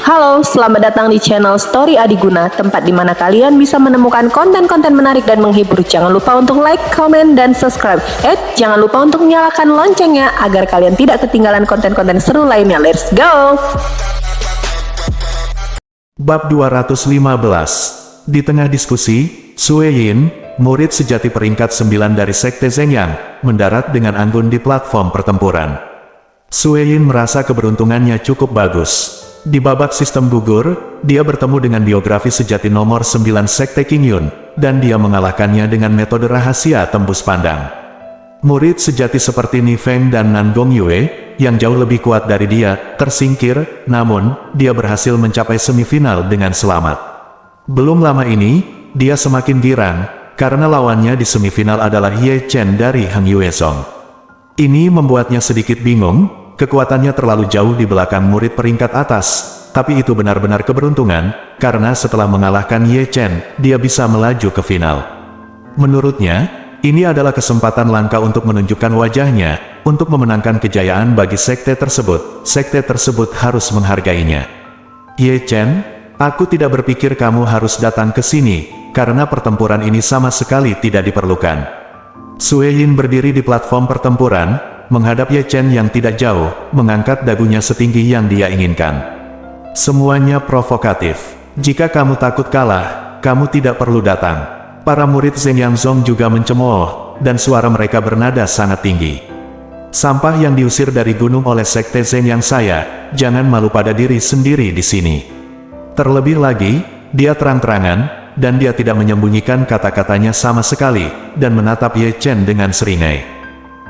Halo, selamat datang di channel Story Adiguna, tempat di mana kalian bisa menemukan konten-konten menarik dan menghibur. Jangan lupa untuk like, comment, dan subscribe. Jangan lupa untuk nyalakan loncengnya agar kalian tidak ketinggalan konten-konten seru lainnya. Let's go! Bab 215. Di tengah diskusi, Sue Yin, murid sejati peringkat 9 dari Sekte Zhengyang, mendarat dengan anggun di platform pertempuran. Sue Yin merasa keberuntungannya cukup bagus. Di babak sistem gugur, dia bertemu dengan biografi sejati nomor 9 Sekte Qingyun, dan dia mengalahkannya dengan metode rahasia tembus pandang. Murid sejati seperti Ni Feng dan Nan Gongyue, yang jauh lebih kuat dari dia, tersingkir, namun, dia berhasil mencapai semifinal dengan selamat. Belum lama ini, dia semakin girang, karena lawannya di semifinal adalah Ye Chen dari Heng Yuezong. Ini membuatnya sedikit bingung. Kekuatannya terlalu jauh di belakang murid peringkat atas, tapi itu benar-benar keberuntungan, karena setelah mengalahkan Ye Chen, dia bisa melaju ke final. Menurutnya, ini adalah kesempatan langka untuk menunjukkan wajahnya, untuk memenangkan kejayaan bagi sekte tersebut. Sekte tersebut harus menghargainya. Ye Chen, aku tidak berpikir kamu harus datang ke sini, karena pertempuran ini sama sekali tidak diperlukan. Sue Yin berdiri di platform pertempuran, menghadap Ye Chen yang tidak jauh, mengangkat dagunya setinggi yang dia inginkan. Semuanya provokatif. Jika kamu takut kalah, kamu tidak perlu datang. Para murid Zhengyang Zong juga mencemooh, dan suara mereka bernada sangat tinggi. Sampah yang diusir dari gunung oleh Sekte Zhengyang saya, jangan malu pada diri sendiri di sini. Terlebih lagi, dia terang-terangan, dan dia tidak menyembunyikan kata-katanya sama sekali, dan menatap Ye Chen dengan seringai.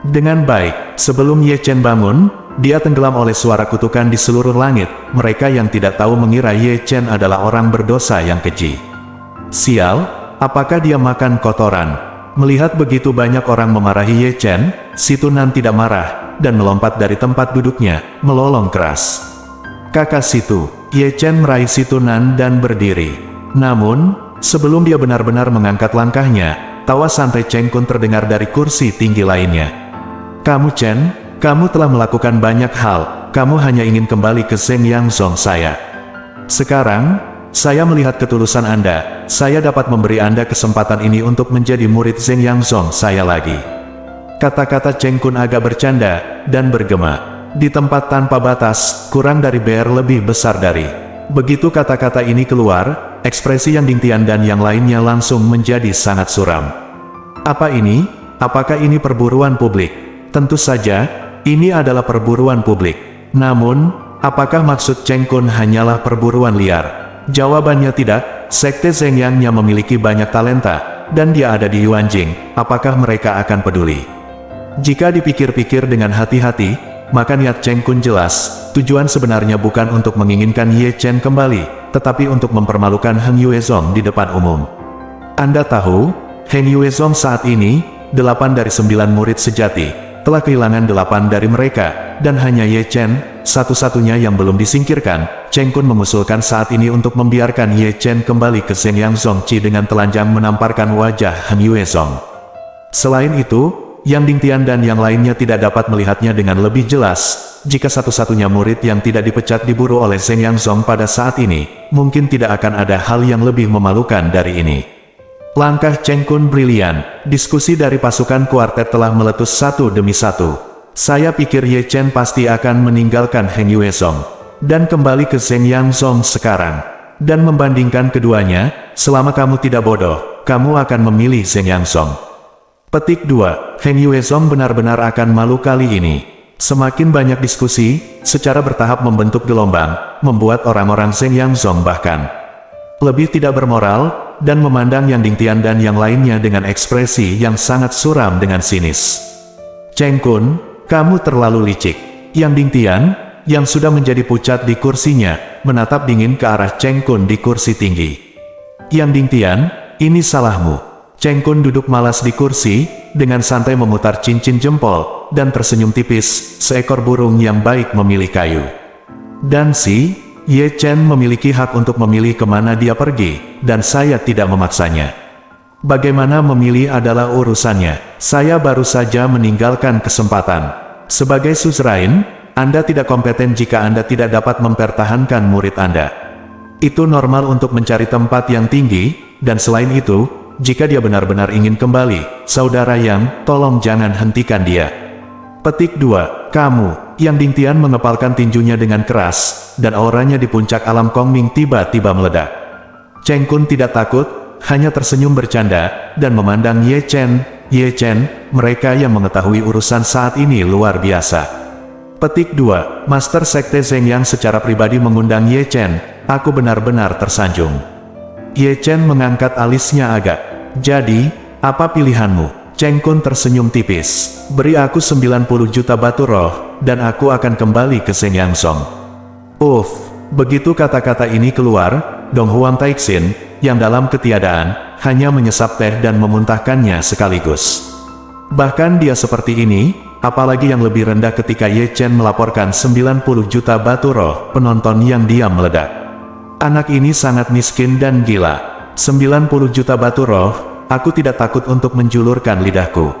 Dengan baik, sebelum Ye Chen bangun, dia tenggelam oleh suara kutukan di seluruh langit. Mereka yang tidak tahu mengira Ye Chen adalah orang berdosa yang keji. Sial, apakah dia makan kotoran? Melihat begitu banyak orang memarahi Ye Chen, si Tunan tidak marah, dan melompat dari tempat duduknya, melolong keras. Kakak situ, Ye Chen meraih si Tunan dan berdiri. Namun, sebelum dia benar-benar mengangkat langkahnya, tawa santai Cheng Kun terdengar dari kursi tinggi lainnya. Kamu Chen, kamu telah melakukan banyak hal, kamu hanya ingin kembali ke Zhengyang Zong saya. Sekarang, saya melihat ketulusan Anda, saya dapat memberi Anda kesempatan ini untuk menjadi murid Zhengyang Zong saya lagi. Kata-kata Cheng Kun agak bercanda, dan bergema. Di tempat tanpa batas, kurang dari BR lebih besar dari. Begitu kata-kata ini keluar, ekspresi Yang Dingtian dan yang lainnya langsung menjadi sangat suram. Apa ini? Apakah ini perburuan publik? Tentu saja, ini adalah perburuan publik. Namun, apakah maksud Cheng Kun hanyalah perburuan liar? Jawabannya tidak. Sekte Zhengyangnya memiliki banyak talenta, dan dia ada di Yuanjing. Apakah mereka akan peduli? Jika dipikir-pikir dengan hati-hati, maka niat Cheng Kun jelas. Tujuan sebenarnya bukan untuk menginginkan Ye Chen kembali, tetapi untuk mempermalukan Heng Yuezong di depan umum. Anda tahu, Heng Yuezong saat ini, 8 dari 9 murid sejati, telah kehilangan 8 dari mereka, dan hanya Ye Chen, satu-satunya yang belum disingkirkan. Cheng Kun mengusulkan saat ini untuk membiarkan Ye Chen kembali ke Zhengyang Zongqi dengan telanjang menamparkan wajah Heng Yuezong. Selain itu, Yang Dingtian dan yang lainnya tidak dapat melihatnya dengan lebih jelas. Jika satu-satunya murid yang tidak dipecat diburu oleh Zhengyang Zong pada saat ini, mungkin tidak akan ada hal yang lebih memalukan dari ini. Langkah Cheng Kun brilian. Diskusi dari pasukan kuartet telah meletus satu demi satu. Saya pikir Ye Chen pasti akan meninggalkan Heng Yuezong dan kembali ke Zhengyang Zong sekarang. Dan membandingkan keduanya, selama kamu tidak bodoh, kamu akan memilih Zhengyang Zong. Petik 2. Heng Yuezong benar-benar akan malu kali ini. Semakin banyak diskusi, secara bertahap membentuk gelombang, membuat orang-orang Zhengyang Zong bahkan lebih tidak bermoral, dan memandang Yang Dingtian dan yang lainnya dengan ekspresi yang sangat suram dengan sinis. Cheng Kun, kamu terlalu licik. Yang Dingtian, yang sudah menjadi pucat di kursinya, menatap dingin ke arah Cheng Kun di kursi tinggi. Yang Dingtian, ini salahmu. Cheng Kun duduk malas di kursi, dengan santai memutar cincin jempol, dan tersenyum tipis, seekor burung yang baik memilih kayu. Dan Ye Chen memiliki hak untuk memilih kemana dia pergi, dan saya tidak memaksanya. Bagaimana memilih adalah urusannya. Saya baru saja meninggalkan kesempatan. Sebagai suzerain, Anda tidak kompeten jika Anda tidak dapat mempertahankan murid Anda. Itu normal untuk mencari tempat yang tinggi, dan selain itu, jika dia benar-benar ingin kembali, saudara Yang, tolong jangan hentikan dia. Petik 2. Kamu, Yang Ding Tian mengepalkan tinjunya dengan keras, dan auranya di puncak alam Kongming tiba-tiba meledak. Cheng Kun tidak takut, hanya tersenyum bercanda, dan memandang Ye Chen, mereka yang mengetahui urusan saat ini luar biasa. Petik 2. Master Sekte Zeng Yang secara pribadi mengundang Ye Chen, aku benar-benar tersanjung. Ye Chen mengangkat alisnya agak. Jadi, apa pilihanmu? Cheng Kun tersenyum tipis. Beri aku 90 juta batu roh, dan aku akan kembali ke Zeng Yang Song. Begitu kata-kata ini keluar, Dong Huang Taixin, yang dalam ketiadaan, hanya menyesap teh dan memuntahkannya sekaligus. Bahkan dia seperti ini, apalagi yang lebih rendah ketika Ye Chen melaporkan 90 juta batu roh, penonton yang diam meledak. Anak ini sangat miskin dan gila. 90 juta batu roh, aku tidak takut untuk menjulurkan lidahku.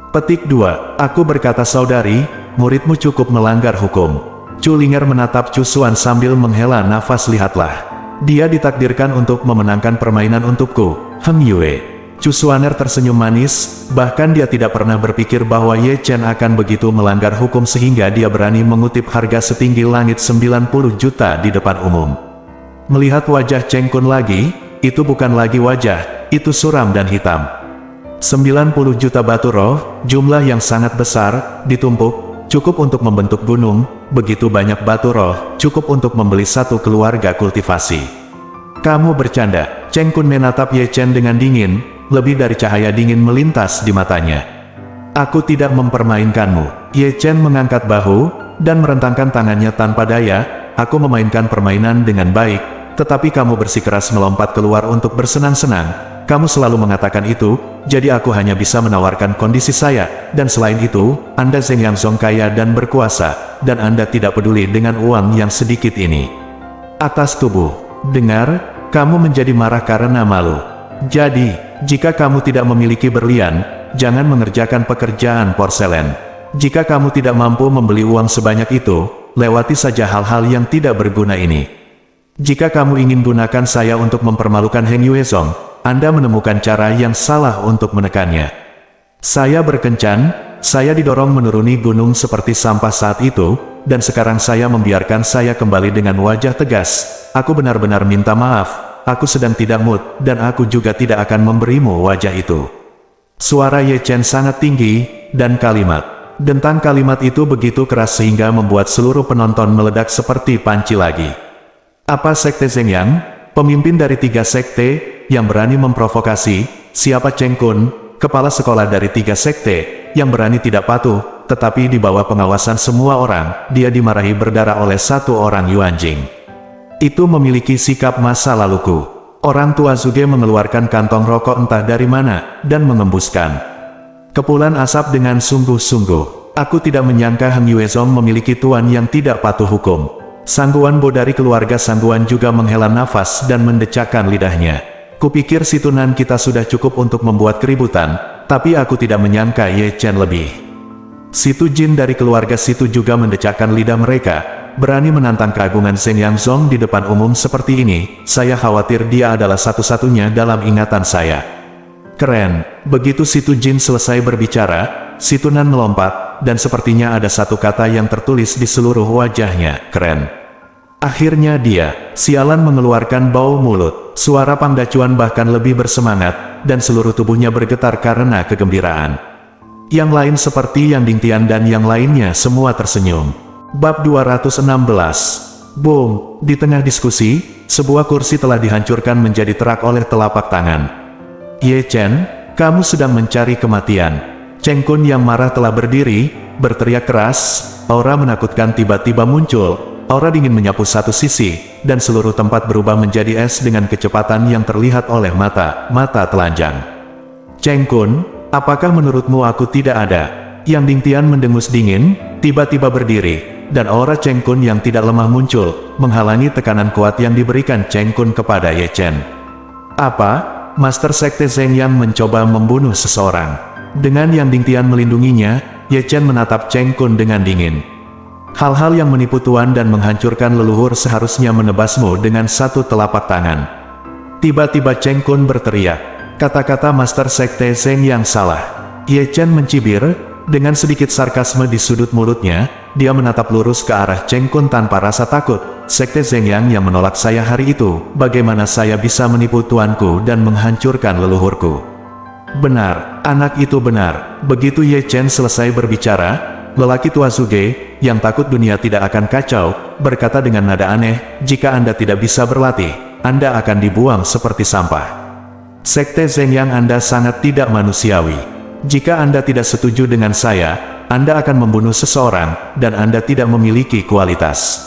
Petik 2. Aku berkata saudari, muridmu cukup melanggar hukum. Chu Linger menatap Chu Xuan sambil menghela nafas. Lihatlah. Dia ditakdirkan untuk memenangkan permainan untukku, Heng Yue. Chu Xuaner tersenyum manis, bahkan dia tidak pernah berpikir bahwa Ye Chen akan begitu melanggar hukum sehingga dia berani mengutip harga setinggi langit 90 juta di depan umum. Melihat wajah Cheng Kun lagi, itu bukan lagi wajah, itu suram dan hitam. 90 juta batu roh, jumlah yang sangat besar, ditumpuk, cukup untuk membentuk gunung, begitu banyak batu roh, cukup untuk membeli satu keluarga kultivasi. Kamu bercanda, Cheng Kun menatap Ye Chen dengan dingin. Lebih dari cahaya dingin melintas di matanya. Aku tidak mempermainkanmu. Ye Chen mengangkat bahu, dan merentangkan tangannya tanpa daya. Aku memainkan permainan dengan baik, tetapi kamu bersikeras melompat keluar untuk bersenang-senang. Kamu selalu mengatakan itu, jadi aku hanya bisa menawarkan kondisi saya, dan selain itu, Anda Zeng Yang Song kaya dan berkuasa, dan Anda tidak peduli dengan uang yang sedikit ini. Atas tubuh. Dengar, kamu menjadi marah karena malu. Jadi, jika kamu tidak memiliki berlian, jangan mengerjakan pekerjaan porselen. Jika kamu tidak mampu membeli uang sebanyak itu, lewati saja hal-hal yang tidak berguna ini. Jika kamu ingin gunakan saya untuk mempermalukan Heng Yue Song, Anda menemukan cara yang salah untuk menekannya. Saya berkencan, saya didorong menuruni gunung seperti sampah saat itu, dan sekarang saya membiarkan saya kembali dengan wajah tegas. Aku benar-benar minta maaf. Aku sedang tidak mood, dan aku juga tidak akan memberimu wajah itu. Suara Ye Chen sangat tinggi, dan dentang kalimat itu begitu keras sehingga membuat seluruh penonton meledak seperti panci lagi. Apa Sekte Zeng Yang, pemimpin dari 3 sekte, yang berani memprovokasi? Siapa Cheng Kun, kepala sekolah dari 3 sekte, yang berani tidak patuh, tetapi di bawah pengawasan semua orang, dia dimarahi berdarah oleh satu orang Yuan Jing. Itu memiliki sikap masa laluku. Orang tua Zuge mengeluarkan kantong rokok entah dari mana, dan mengembuskan kepulan asap dengan sungguh-sungguh. Aku tidak menyangka Heng Yue Song memiliki tuan yang tidak patuh hukum. Sangguan Bo dari keluarga Sangguan juga menghela nafas dan mendecakkan lidahnya. Kupikir situnan kita sudah cukup untuk membuat keributan, tapi aku tidak menyangka Ye Chen lebih. Situ Jin dari keluarga Situ juga mendecakkan lidah mereka. Berani menantang keagungan Zeng Yang Song di depan umum seperti ini, saya khawatir dia adalah satu-satunya dalam ingatan saya. Keren. Begitu Situ Jin selesai berbicara, Situ Nan melompat, dan sepertinya ada satu kata yang tertulis di seluruh wajahnya, keren. Akhirnya dia, sialan mengeluarkan bau mulut, suara Pangdacuan bahkan lebih bersemangat, dan seluruh tubuhnya bergetar karena kegembiraan. Yang lain seperti Yang Ding Tian dan yang lainnya semua tersenyum. Bab 216. Boom! Di tengah diskusi, sebuah kursi telah dihancurkan menjadi terak oleh telapak tangan. Ye Chen, kamu sedang mencari kematian. Cheng Kun yang marah telah berdiri, berteriak keras, aura menakutkan tiba-tiba muncul, aura dingin menyapu satu sisi, dan seluruh tempat berubah menjadi es dengan kecepatan yang terlihat oleh mata telanjang. Cheng Kun, apakah menurutmu aku tidak ada? Yang Ding Tian mendengus dingin, tiba-tiba berdiri. Dan aura Cheng Kun yang tidak lemah muncul, menghalangi tekanan kuat yang diberikan Cheng Kun kepada Ye Chen. Apa? Master Sekte Zeng Yang mencoba membunuh seseorang. Dengan Yang Ding Tian melindunginya, Ye Chen menatap Cheng Kun dengan dingin. Hal-hal yang menipu Tuan dan menghancurkan leluhur seharusnya menebasmu dengan satu telapak tangan. Tiba-tiba Cheng Kun berteriak. Kata-kata Master Sekte Zeng yang salah. Ye Chen mencibir, dengan sedikit sarkasme di sudut mulutnya, dia menatap lurus ke arah Cheng Kun tanpa rasa takut. Sekte Zeng yang menolak saya hari itu, bagaimana saya bisa menipu tuanku dan menghancurkan leluhurku? Benar, anak itu benar. Begitu Ye Chen selesai berbicara, lelaki tua Zuge, yang takut dunia tidak akan kacau, berkata dengan nada aneh, jika Anda tidak bisa berlatih, Anda akan dibuang seperti sampah. Sekte Zeng yang Anda sangat tidak manusiawi. Jika Anda tidak setuju dengan saya, Anda akan membunuh seseorang, dan Anda tidak memiliki kualitas.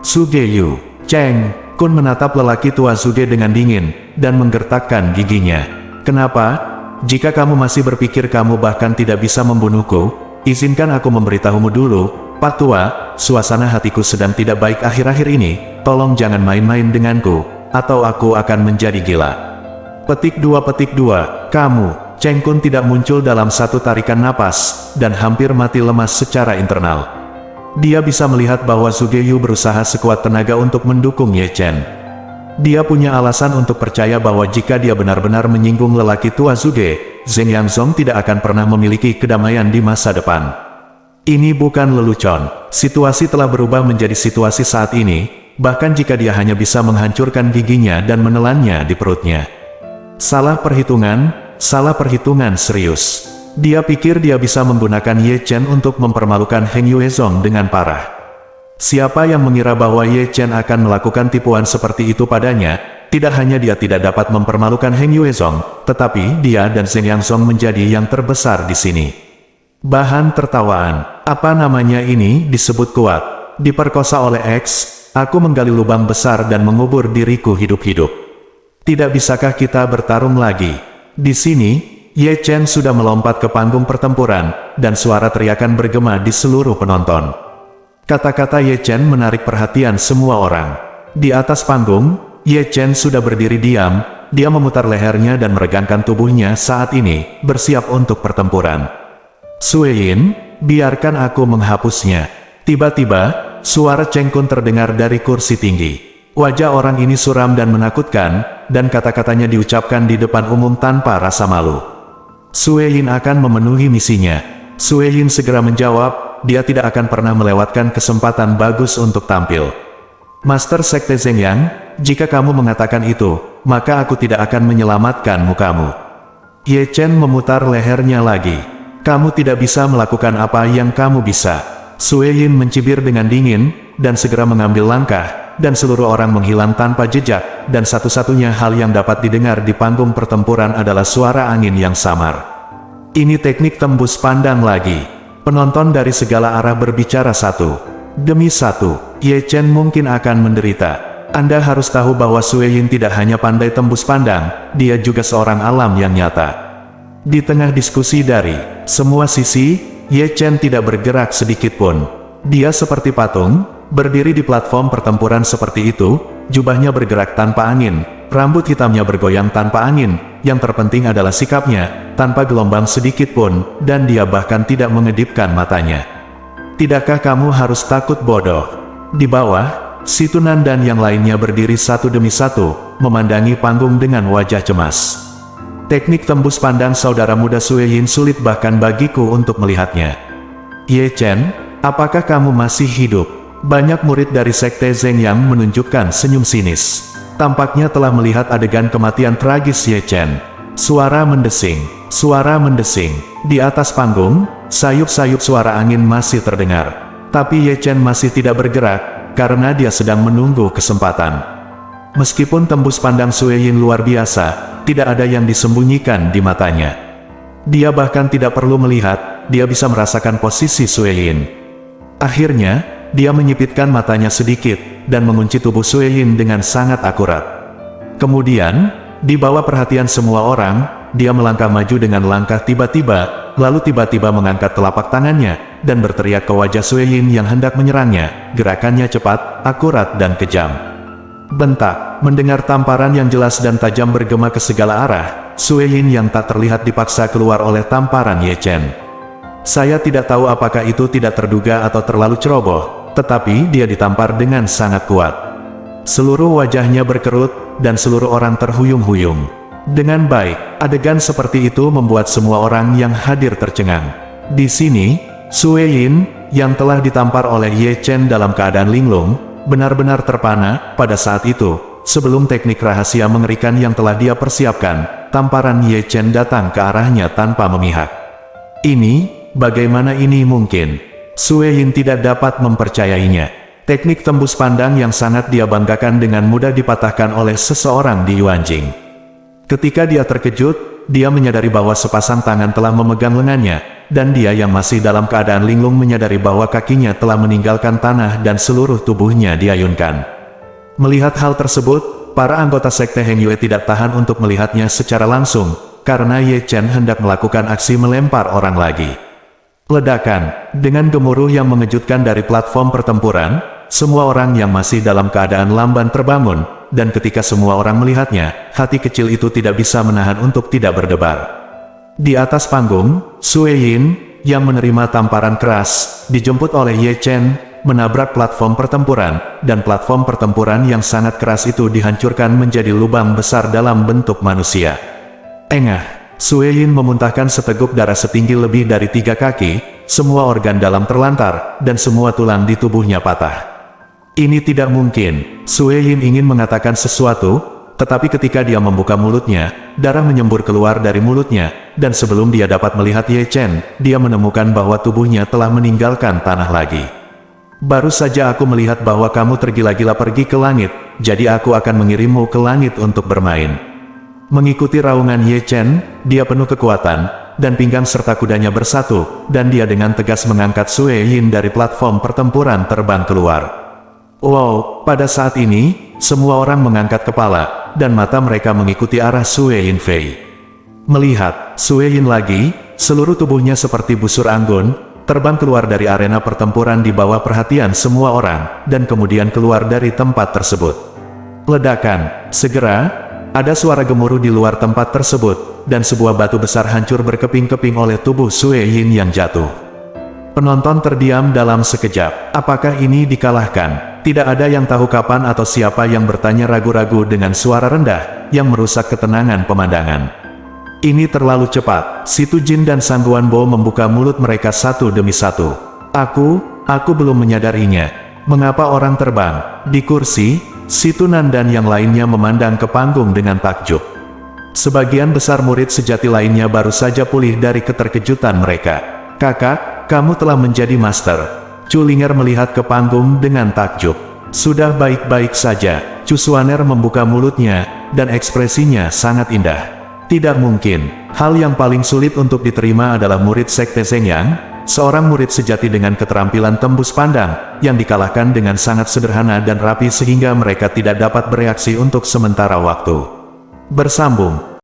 Zuge Yu, Cheng Kun menatap lelaki tua Zuge dengan dingin, dan menggertakkan giginya. Kenapa? Jika kamu masih berpikir kamu bahkan tidak bisa membunuhku, izinkan aku memberitahumu dulu, Pak Tua, suasana hatiku sedang tidak baik akhir-akhir ini, tolong jangan main-main denganku, atau aku akan menjadi gila. Petik 2, kamu, Cheng Kun tidak muncul dalam satu tarikan napas, dan hampir mati lemas secara internal. Dia bisa melihat bahwa Zuge Yu berusaha sekuat tenaga untuk mendukung Ye Chen. Dia punya alasan untuk percaya bahwa jika dia benar-benar menyinggung lelaki tua Zuge, Zeng Yangzong tidak akan pernah memiliki kedamaian di masa depan. Ini bukan lelucon, situasi telah berubah menjadi situasi saat ini, bahkan jika dia hanya bisa menghancurkan giginya dan menelannya di perutnya. Salah perhitungan serius. Dia pikir dia bisa menggunakan Ye Chen untuk mempermalukan Heng Yuezong dengan parah. Siapa yang mengira bahwa Ye Chen akan melakukan tipuan seperti itu padanya? Tidak hanya dia tidak dapat mempermalukan Heng Yuezong, tetapi dia dan Zeng Yangzong menjadi yang terbesar di sini. Bahan tertawaan. Apa namanya ini disebut kuat? Diperkosa oleh X, aku menggali lubang besar dan mengubur diriku hidup-hidup. Tidak bisakah kita bertarung lagi? Di sini, Ye Chen sudah melompat ke panggung pertempuran, dan suara teriakan bergema di seluruh penonton. Kata-kata Ye Chen menarik perhatian semua orang. Di atas panggung, Ye Chen sudah berdiri diam, dia memutar lehernya dan meregangkan tubuhnya saat ini, bersiap untuk pertempuran. Sue Yin, biarkan aku menghapusnya. Tiba-tiba, suara Cheng Kun terdengar dari kursi tinggi. Wajah orang ini suram dan menakutkan, dan kata-katanya diucapkan di depan umum tanpa rasa malu. Sue Yin akan memenuhi misinya. Sue Yin segera menjawab, dia tidak akan pernah melewatkan kesempatan bagus untuk tampil. Master Sekte Zeng Yang, jika kamu mengatakan itu, maka aku tidak akan menyelamatkan mukamu. Ye Chen memutar lehernya lagi. Kamu tidak bisa melakukan apa yang kamu bisa. Sue Yin mencibir dengan dingin, dan segera mengambil langkah, dan seluruh orang menghilang tanpa jejak, dan satu-satunya hal yang dapat didengar di panggung pertempuran adalah suara angin yang samar. Ini teknik tembus pandang lagi. Penonton dari segala arah berbicara satu demi satu. Ye Chen mungkin akan menderita. Anda harus tahu bahwa Sue Yin tidak hanya pandai tembus pandang, dia juga seorang alam yang nyata. Di tengah diskusi dari semua sisi, Ye Chen tidak bergerak sedikit pun. Dia seperti patung, berdiri di platform pertempuran seperti itu, jubahnya bergerak tanpa angin, rambut hitamnya bergoyang tanpa angin, yang terpenting adalah sikapnya, tanpa gelombang sedikit pun, dan dia bahkan tidak mengedipkan matanya. Tidakkah kamu harus takut bodoh? Di bawah, Si Tunan dan yang lainnya berdiri satu demi satu, memandangi panggung dengan wajah cemas. Teknik tembus pandang saudara muda Sue Yin sulit bahkan bagiku untuk melihatnya. Ye Chen, apakah kamu masih hidup? Banyak murid dari Sekte Zeng yang menunjukkan senyum sinis. Tampaknya telah melihat adegan kematian tragis Ye Chen. Suara mendesing. Di atas panggung, sayup-sayup suara angin masih terdengar. Tapi Ye Chen masih tidak bergerak, karena dia sedang menunggu kesempatan. Meskipun tembus pandang Sue Yin luar biasa, tidak ada yang disembunyikan di matanya. Dia bahkan tidak perlu melihat, dia bisa merasakan posisi Sue Yin. Akhirnya, dia menyipitkan matanya sedikit, dan mengunci tubuh Sue Yin dengan sangat akurat. Kemudian, di bawah perhatian semua orang, dia melangkah maju dengan langkah tiba-tiba, lalu tiba-tiba mengangkat telapak tangannya, dan berteriak ke wajah Sue Yin yang hendak menyerangnya. Gerakannya cepat, akurat dan kejam. Bentak, mendengar tamparan yang jelas dan tajam bergema ke segala arah, Sue Yin yang tak terlihat dipaksa keluar oleh tamparan Ye Chen. Saya tidak tahu apakah itu tidak terduga atau terlalu ceroboh, tetapi dia ditampar dengan sangat kuat. Seluruh wajahnya berkerut, dan seluruh orang terhuyung-huyung. Dengan baik, adegan seperti itu membuat semua orang yang hadir tercengang. Di sini, Sue Yin, yang telah ditampar oleh Ye Chen dalam keadaan linglung, benar-benar terpana. Pada saat itu, sebelum teknik rahasia mengerikan yang telah dia persiapkan, tamparan Ye Chen datang ke arahnya tanpa memihak. Bagaimana ini mungkin? Sue Yin tidak dapat mempercayainya. Teknik tembus pandang yang sangat dia banggakan dengan mudah dipatahkan oleh seseorang di Yuanjing. Ketika dia terkejut, dia menyadari bahwa sepasang tangan telah memegang lengannya, dan dia yang masih dalam keadaan linglung menyadari bahwa kakinya telah meninggalkan tanah dan seluruh tubuhnya diayunkan. Melihat hal tersebut, para anggota sekte Heng Yue tidak tahan untuk melihatnya secara langsung, karena Ye Chen hendak melakukan aksi melempar orang lagi. Ledakan, dengan gemuruh yang mengejutkan dari platform pertempuran, semua orang yang masih dalam keadaan lamban terbangun, dan ketika semua orang melihatnya, hati kecil itu tidak bisa menahan untuk tidak berdebar. Di atas panggung, Sue Yin, yang menerima tamparan keras, dijemput oleh Ye Chen, menabrak platform pertempuran, dan platform pertempuran yang sangat keras itu dihancurkan menjadi lubang besar dalam bentuk manusia. Engah! Sue Yin memuntahkan seteguk darah setinggi lebih dari 3 kaki, semua organ dalam terlantar, dan semua tulang di tubuhnya patah. Ini tidak mungkin. Sue Yin ingin mengatakan sesuatu, tetapi ketika dia membuka mulutnya, darah menyembur keluar dari mulutnya, dan sebelum dia dapat melihat Ye Chen, dia menemukan bahwa tubuhnya telah meninggalkan tanah lagi. Baru saja aku melihat bahwa kamu tergila-gila pergi ke langit, jadi aku akan mengirimmu ke langit untuk bermain. Mengikuti raungan Ye Chen, dia penuh kekuatan, dan pinggang serta kudanya bersatu, dan dia dengan tegas mengangkat Sue Yin dari platform pertempuran terbang keluar. Wow, pada saat ini, semua orang mengangkat kepala, dan mata mereka mengikuti arah Sue Yin Fei. Melihat Sue Yin lagi, seluruh tubuhnya seperti busur anggun, terbang keluar dari arena pertempuran di bawah perhatian semua orang, dan kemudian keluar dari tempat tersebut. Ledakan, segera, ada suara gemuruh di luar tempat tersebut, dan sebuah batu besar hancur berkeping-keping oleh tubuh Sue Yin yang jatuh. Penonton terdiam dalam sekejap. Apakah ini dikalahkan? Tidak ada yang tahu kapan atau siapa yang bertanya ragu-ragu dengan suara rendah, yang merusak ketenangan pemandangan. Ini terlalu cepat. Si Tu Jin dan Sang Guanbo membuka mulut mereka satu demi satu. Aku belum menyadarinya. Mengapa orang terbang? Di kursi? Si Tunan dan yang lainnya memandang ke panggung dengan takjub. Sebagian besar murid sejati lainnya baru saja pulih dari keterkejutan mereka. Kakak, kamu telah menjadi master. Chu Linger melihat ke panggung dengan takjub. Sudah baik-baik saja. Chu Suaner membuka mulutnya, dan ekspresinya sangat indah. Tidak mungkin. Hal yang paling sulit untuk diterima adalah murid sekte Zhengyang, seorang murid sejati dengan keterampilan tembus pandang, yang dikalahkan dengan sangat sederhana dan rapi sehingga mereka tidak dapat bereaksi untuk sementara waktu. Bersambung.